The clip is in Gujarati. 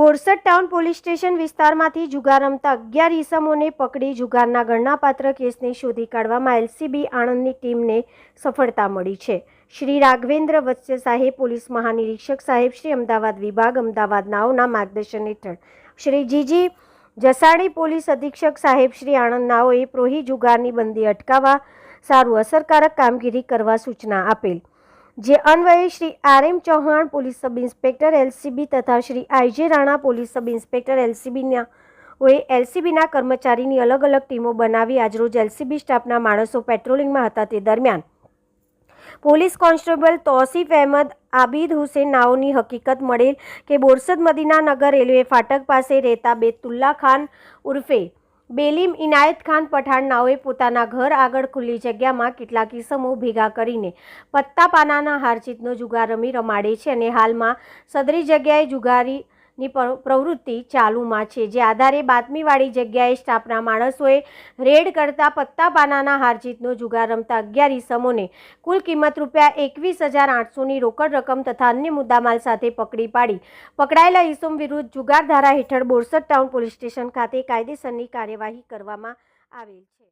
બોરસદ ટાઉન પોલીસ સ્ટેશન વિસ્તારમાંથી જુગાર રમતા 11 ઈસમોને પકડી જુગારના ગણનાપાત્ર કેસને શોધી કાઢવામાં એલસીબી આણંદની ટીમને સફળતા મળી છે। શ્રી રાઘવેન્દ્ર વત્સ સાહેબ, પોલીસ મહાનિરીક્ષક સાહેબ શ્રી, અમદાવાદ વિભાગ, અમદાવાદ નાઓના માર્ગદર્શન હેઠળ શ્રી જીજી જસાણી, પોલીસ અધિક્ષક સાહેબ શ્રી, આણંદ નાઓએ પ્રોહી જુગારની બંદી અટકાવવા સારું અસરકારક કામગીરી કરવા સૂચના આપેલ। જે અન્વયે શ્રી આર.એમ. Chauhan, police sub inspector LCB તથા શ્રી આઈ.જે. રાણા, પોલીસ સબ ઇન્સ્પેક્ટર એલસીબીના કર્મચારીની અલગ અલગ ટીમો બનાવી આજરોજ એલસીબી સ્ટાફના માણસો પેટ્રોલિંગમાં હતા તે દરમિયાન પોલીસ કોન્સ્ટેબલ તૌસીફ અહેમદ, આબિદ હુસેન નાઓની હકીકત મળેલ કે બોરસદ મદીનાનગર રેલવે ફાટક પાસે રહેતા બેતુલ્લા ખાન ઉર્ફે બેલીમ ઇનાયત ખાન પઠાણ નાઓએ પોતાના ઘર આગળ ખુલ્લી જગ્યામાં કેટલાક ઈસમો ભેગા કરીને પત્તા પાનાના હારજીતનો જુગાર રમાડે છે અને હાલમાં સદરી જગ્યાએ જુગારીની પ્રવૃત્તિ ચાલુમાં છે। જે આધારે બાતમીવાળી જગ્યાએ સ્ટાફના માણસોએ રેડ કરતા પત્તા પાનાના હારજીતનો જુગાર રમતા 11 ઈસમોને કુલ કિંમત ₹21,800ની રોકડ રકમ તથા અન્ય મુદ્દામાલ સાથે પકડી પાડી પકડાયેલા ઈસમ વિરુદ્ધ જુગાર ધારા હેઠળ બોરસદ ટાઉન પોલીસ સ્ટેશન ખાતે કાયદેસરની કાર્યવાહી કરવામાં આવેલ છે।